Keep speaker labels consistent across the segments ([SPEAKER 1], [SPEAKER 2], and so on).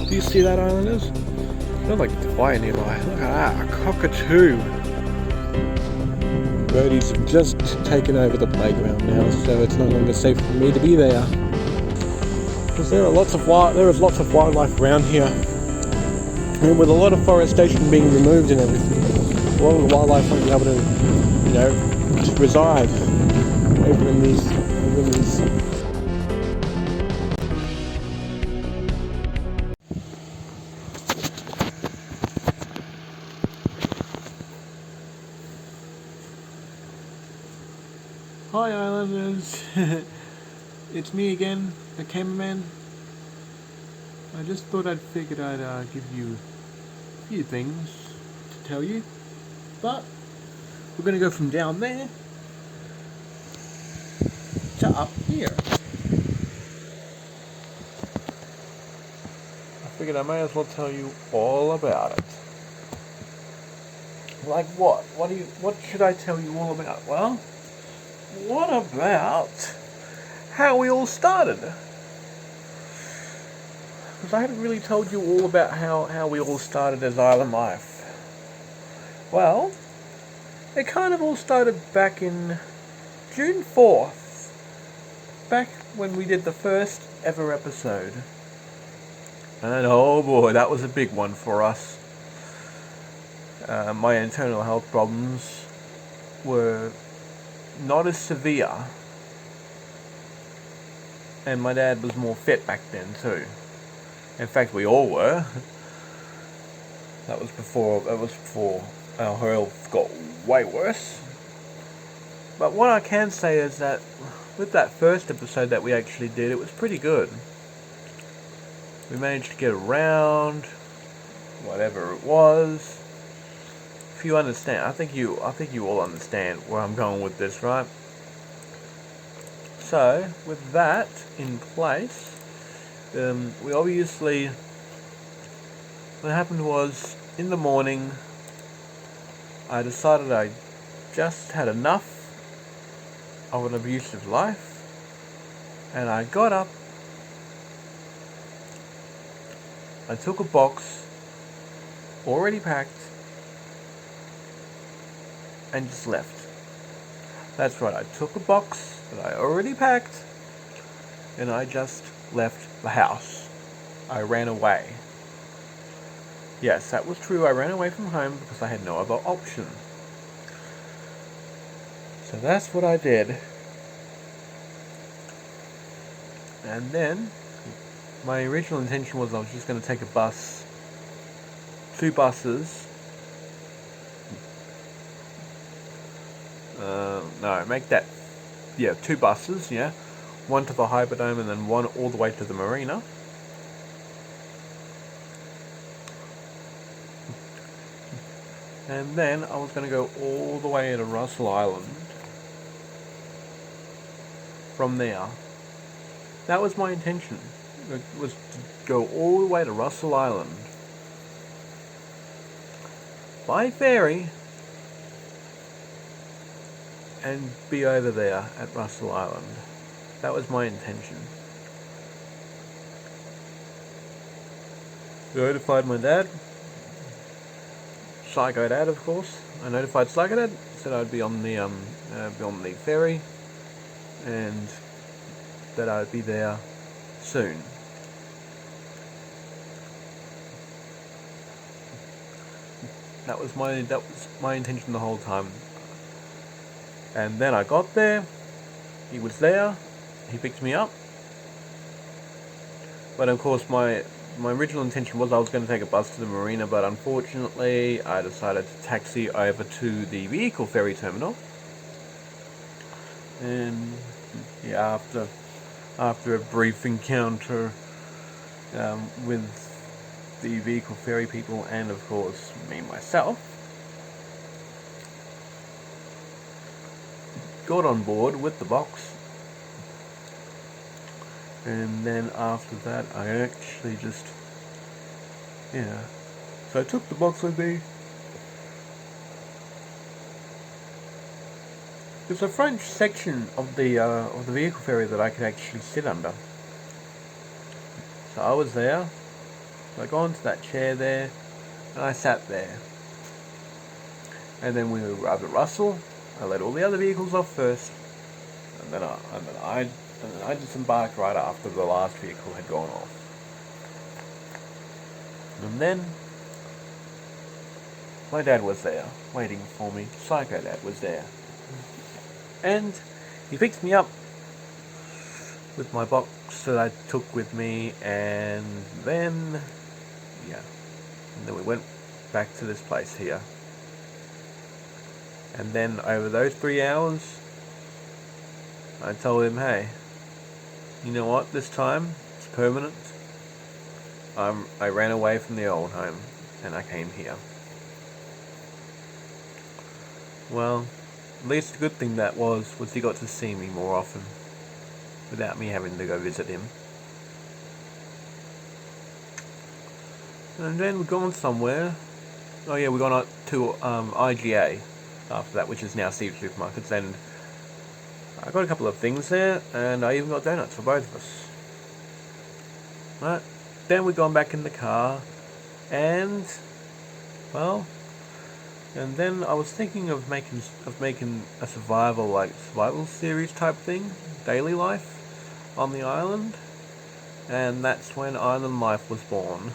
[SPEAKER 1] Do you see that, Islanders? They're like fire nearby. Look at that, a cockatoo. Birdies have just taken over the playground now, so it's no longer safe for me to be there. Because there is lots of wildlife around here, and with a lot of forestation being removed and everything, a lot of the wildlife won't be able to, just reside over in these. Hi Islanders, it's me again, the cameraman. I just thought I'd give you a few things to tell you, but we're going to go from down there to up here. I figured I may as well tell you all about it. Like what? What should I tell you all about? Well, what about how we all started? Because I haven't really told you all about how we all started as Island Life. Well, it kind of all started back in June 4th, back when we did the first ever episode. And oh boy, that was a big one for us. My internal health problems were not as severe, and my dad was more fit back then too. In fact, we all were. That was before our health got way worse. But what I can say is that with that first episode that we actually did, it was pretty good. We managed to get around, whatever it was. If you understand, I think you all understand where I'm going with this, right? So, with that in place, we obviously, what happened was, in the morning, I decided I just had enough of an abusive life, and I got up, I took a box, already packed, and just left. That's right, I took a box that I already packed, and I just left the house. I ran away. Yes, that was true, I ran away from home because I had no other option. So that's what I did. And then, my original intention was I was just going to take a bus, 2 buses, make that, 2 buses, one to the Hyperdome and then one all the way to the marina. And then I was going to go all the way to Russell Island from there. That was my intention. It was to go all the way to Russell Island by ferry and be over there at Russell Island. That was my intention. I notified my dad. Psycho Dad, of course. I notified Psycho Dad, said I'd be on the ferry, and that I'd be there soon. That was my intention the whole time. And then I got there. He was there. He picked me up. But of course, my original intention was I was going to take a bus to the marina, but unfortunately I decided to taxi over to the vehicle ferry terminal. And after a brief encounter with the vehicle ferry people and of course me myself, got on board with the box. And then after that, I actually just, so I took the box with me. There's a front section of the vehicle ferry that I could actually sit under. So I was there. So I got onto that chair there, and I sat there. And then when we arrived at Russell, I let all the other vehicles off first, and then I disembarked right after the last vehicle had gone off. And then my dad was there, waiting for me. Psycho Dad was there. And he picked me up with my box that I took with me, and then we went back to this place here. And then over those 3 hours, I told him, hey, you know what, this time, it's permanent. I ran away from the old home, and I came here. Well, at least the good thing that was he got to see me more often, without me having to go visit him. And then we've gone somewhere. Oh yeah, we've gone to IGA after that, which is now Seed Supermarkets, and I got a couple of things there, and I even got donuts for both of us. Right, then we've gone back in the car, and then I was thinking of making a survival series type thing, daily life on the island, and that's when Island Life was born.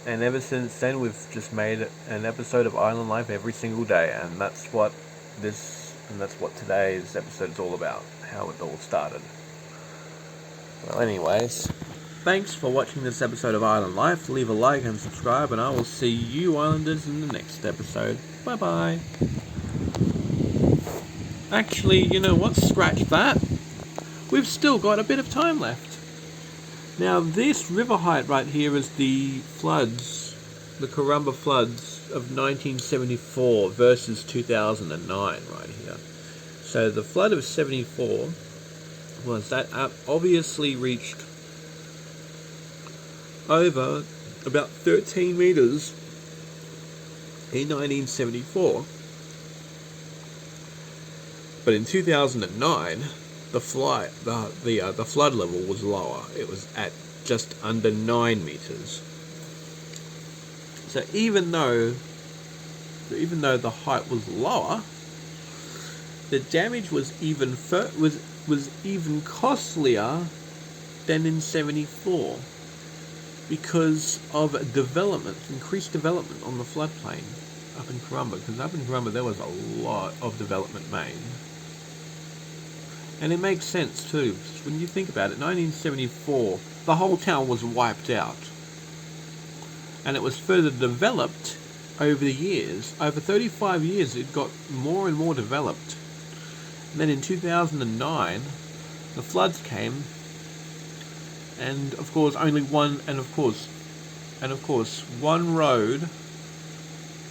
[SPEAKER 1] And ever since then, we've just made an episode of Island Life every single day, and that's what today's episode is all about, how it all started. Well, anyways, thanks for watching this episode of Island Life. Leave a like and subscribe, and I will see you Islanders in the next episode. Bye-bye. Actually, you know what? Scratch that. We've still got a bit of time left. Now, this river height right here is the floods, the Karumba floods of 1974 versus 2009 right here. So the flood of 74 was that obviously reached over about 13 meters in 1974. But in 2009, the flood level was lower. It was at just under 9 meters. So even though the height was lower, the damage was even costlier than in 74 because of increased development on the floodplain up in Karumba. Because up in Karumba there was a lot of development made. And it makes sense too. When you think about it, 1974, the whole town was wiped out. And it was further developed over the years. Over 35 years, it got more and more developed. And then in 2009, the floods came, and of course, one road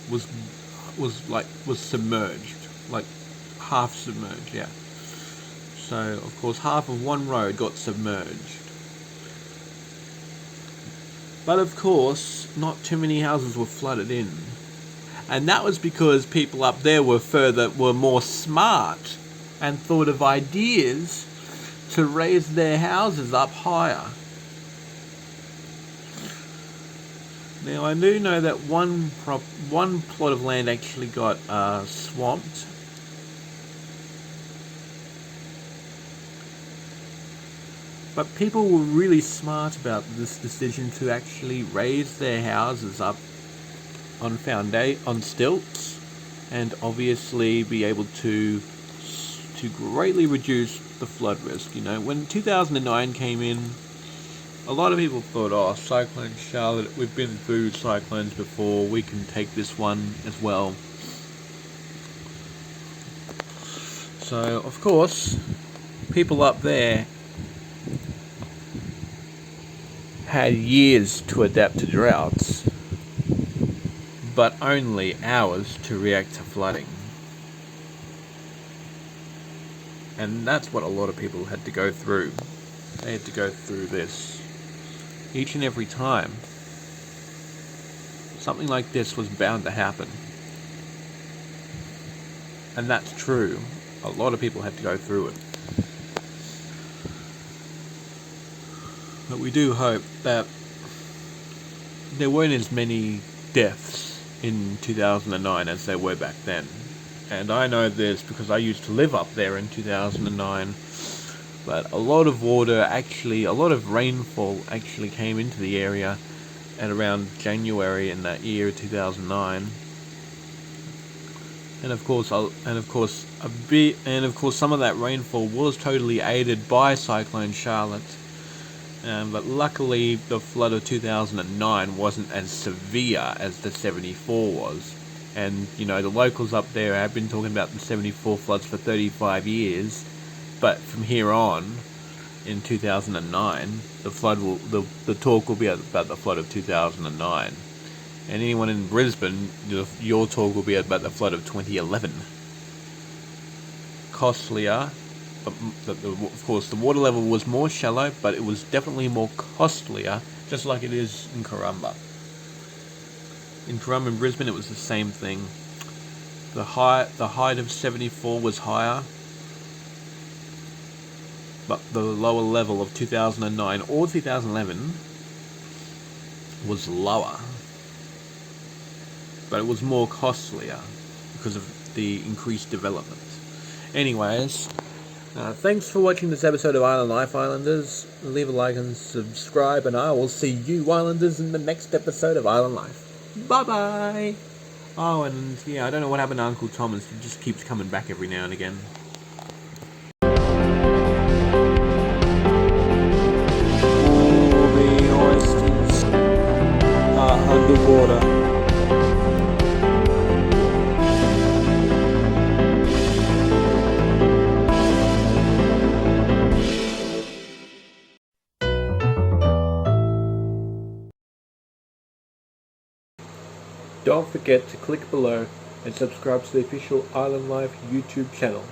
[SPEAKER 1] was submerged, like half submerged, yeah. So, of course, half of one road got submerged. But, of course, not too many houses were flooded in. And that was because people up there were more smart and thought of ideas to raise their houses up higher. Now, I do know that one plot of land actually got swamped. But people were really smart about this decision to actually raise their houses up on stilts, and obviously be able to greatly reduce the flood risk. You know, when 2009 came in, a lot of people thought, oh, Cyclone Charlotte, we've been through cyclones before, we can take this one as well. So, of course, people up there had years to adapt to droughts, but only hours to react to flooding. And that's what a lot of people had to go through. They had to go through this each and every time. Something like this was bound to happen. And that's true. A lot of people had to go through it. But we do hope that there weren't as many deaths in 2009 as there were back then. And I know this because I used to live up there in 2009. But a lot of rainfall actually came into the area at around January in that year 2009. And of course, some of that rainfall was totally aided by Cyclone Charlotte. But luckily, the flood of 2009 wasn't as severe as the 74 was. And, the locals up there have been talking about the 74 floods for 35 years. But from here on, in 2009, the talk will be about the flood of 2009. And anyone in Brisbane, your talk will be about the flood of 2011. Costlier. Of course, the water level was more shallow, but it was definitely more costlier, just like it is in Karumba. In Karumba and Brisbane, it was the same thing. The height of 74 was higher, but the lower level of 2009 or 2011 was lower. But it was more costlier because of the increased development. Anyways, thanks for watching this episode of Island Life, Islanders. Leave a like and subscribe, and I will see you, Islanders, in the next episode of Island Life. Bye-bye! Oh, and I don't know what happened to Uncle Thomas. He just keeps coming back every now and again. All the oysters are underwater. Don't forget to click below and subscribe to the official Island Life YouTube channel.